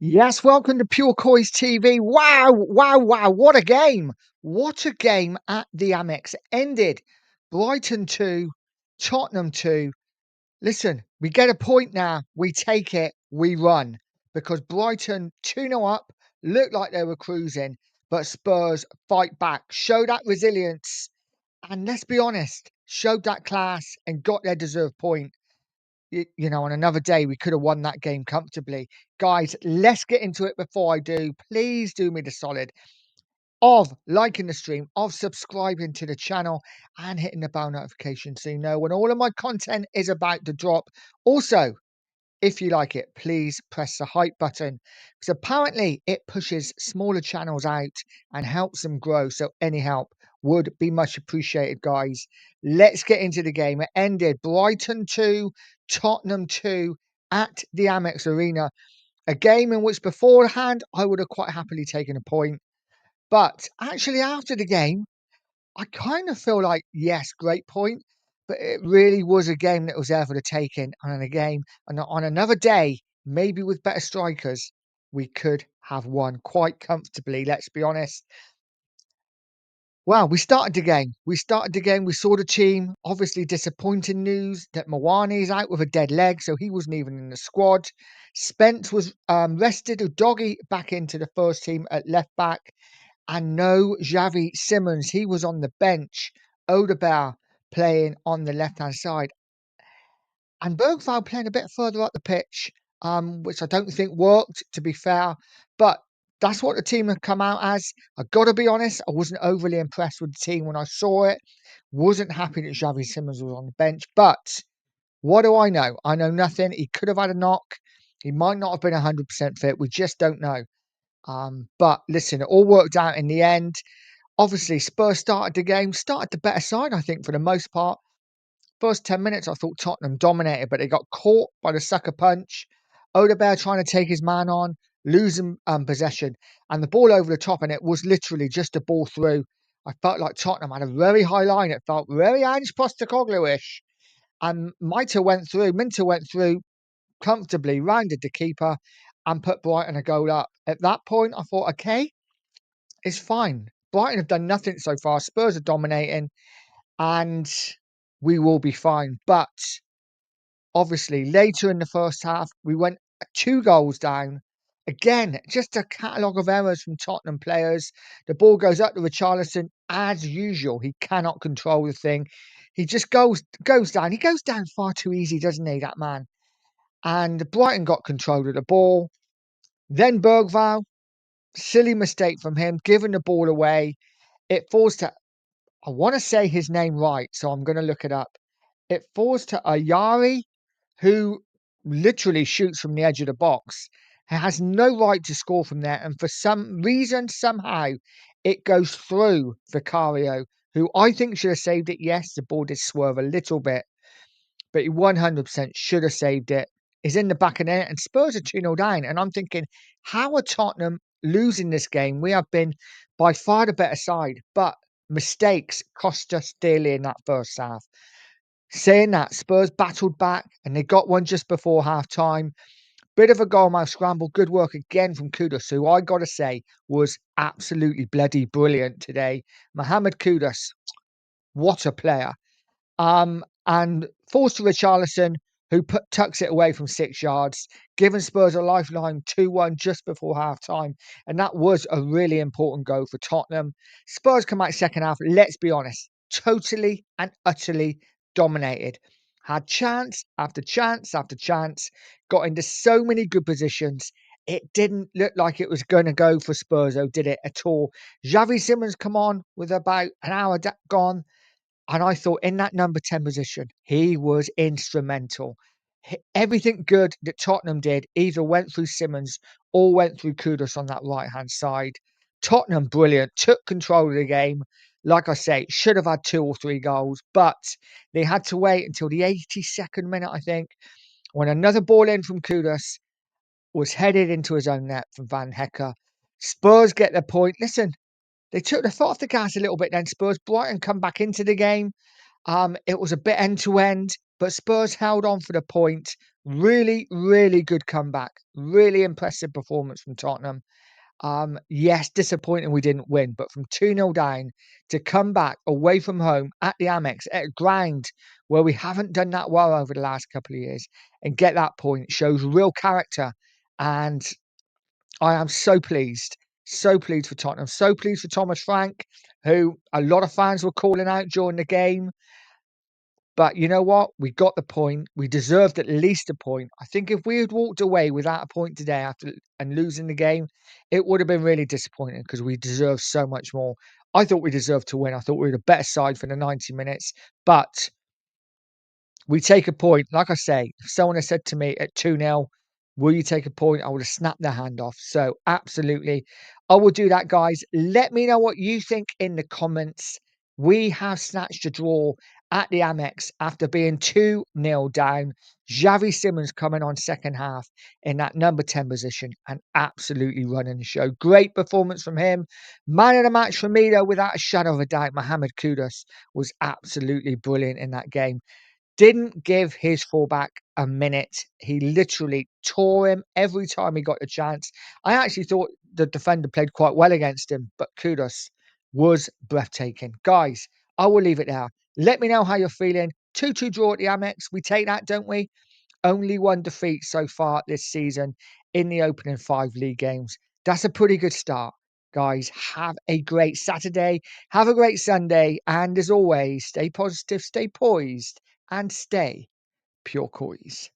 Yes, welcome to Pure Coys TV. Wow, wow, wow. What a game. What a game at the Amex. Ended Brighton 2, Tottenham 2. Listen, we get a point now. We take it. We run. Because Brighton 2-0 up, looked like they were cruising, but Spurs fight back, show that resilience, and let's be honest, showed that class and got their deserved point. On another day, we could have won that game comfortably. Guys, let's get into it. Before I do, please do me the solid of liking the stream, of subscribing to the channel, and hitting the bell notification so you know when all of my content is about to drop. Also, if you like it, please press the hype button because apparently it pushes smaller channels out and helps them grow. So any help would be much appreciated, guys. Let's get into the game. It ended Brighton 2, Tottenham 2 at the Amex Arena. A game in which beforehand I would have quite happily taken a point. But actually after the game, I kind of feel like, yes, great point, but it really was a game that was there for the taking. And a game, and on another day, maybe with better strikers, we could have won quite comfortably. Let's be honest. Well, we started the game. We started the game. We saw the team. Obviously, disappointing news that Mawani's out with a dead leg, so he wasn't even in the squad. Spence was rested. Udogi back into the first team at left back. And no Xavi Simons, he was on the bench. Odegaard playing on the left-hand side. And Bergvall playing a bit further up the pitch, which I don't think worked, to be fair. But that's what the team had come out as. I got to be honest, I wasn't overly impressed with the team when I saw it. Wasn't happy that Xavi Simons was on the bench. But what do I know? I know nothing. He could have had a knock. He might not have been 100% fit. We just don't know. But listen, it all worked out in the end. Obviously, Spurs started the game, started the better side, I think, for the most part. First 10 minutes, I thought Tottenham dominated, but they got caught by the sucker punch. Odegaard trying to take his man on, losing possession, and the ball over the top, and it was literally just a ball through. I felt like Tottenham had a very high line. It felt very Ange Postecoglou-ish. And Minter went through comfortably, rounded the keeper, and put Brighton a goal up. At that point, I thought, okay, it's fine. Brighton have done nothing so far. Spurs are dominating and we will be fine. But obviously, later in the first half, we went 2 goals down. Again, just a catalogue of errors from Tottenham players. The ball goes up to Richarlison as usual. He cannot control the thing. He just goes down. He goes down far too easy, doesn't he, that man? And Brighton got control of the ball. Then Bergvall, silly mistake from him, giving the ball away. It falls to, I want to say his name right, so I'm going to look it up. It falls to Ayari, who literally shoots from the edge of the box. He has no right to score from there, and for some reason, somehow, it goes through Vicario, who I think should have saved it. Yes, the ball did swerve a little bit, but he 100% should have saved it. He's in the back of the net, and Spurs are 2-0 down. And I'm thinking, how are Tottenham losing this game? We have been by far the better side, but mistakes cost us dearly in that first half. Saying that, Spurs battled back and they got one just before half time. Bit of a goalmouth scramble. Good work again from Kudus, who I got to say was absolutely bloody brilliant today. Mohamed Kudus, what a player. And falls to Richarlison, who tucks it away from 6 yards, giving Spurs a lifeline 2-1 just before half time. And that was a really important goal for Tottenham. Spurs come out second half, let's be honest, totally and utterly dominated. Had chance after chance after chance, got into so many good positions. It didn't look like it was going to go for Spurs, though, did it at all? Xavi Simons come on with about an hour gone. And I thought in that number 10 position, he was instrumental. Everything good that Tottenham did either went through Simmons or went through Kudus on that right-hand side. Tottenham, brilliant, took control of the game. Like I say, should have had 2 or 3 goals, but they had to wait until the 82nd minute, I think, when another ball in from Kudus was headed into his own net from Van Hecker. Spurs get their point. Listen, they took the foot off the gas a little bit then. Spurs, Brighton come back into the game. It was a bit end to end, but Spurs held on for the point. Really, really good comeback. Really impressive performance from Tottenham. Yes, disappointing we didn't win, but from 2-0 down to come back away from home at the Amex at a ground where we haven't done that well over the last couple of years and get that point shows real character. And I am so pleased for Tottenham, so pleased for Thomas Frank, who a lot of fans were calling out during the game. But you know what? We got the point. We deserved at least a point. I think if we had walked away without a point today after and losing the game, it would have been really disappointing because we deserved so much more. I thought we deserved to win. I thought we were the better side for the 90 minutes. But we take a point. Like I say, if someone had said to me at 2-0, will you take a point? I would have snapped their hand off. So, absolutely. I will do that, guys. Let me know what you think in the comments. We have snatched a draw at the Amex after being 2-0 down. Xavi Simons coming on second half in that number 10 position and absolutely running the show. Great performance from him. Man of the match for me, though, without a shadow of a doubt. Mohamed Kudus was absolutely brilliant in that game. Didn't give his fullback a minute. He literally tore him every time he got a chance. I actually thought the defender played quite well against him, but Kudos was breathtaking. Guys, I will leave it there. Let me know how you're feeling. 2-2 draw at the Amex. We take that, don't we? Only one defeat so far this season in the opening 5 league games. That's a pretty good start. Guys, have a great Saturday. Have a great Sunday. And as always, stay positive, stay poised, and stay pure coys.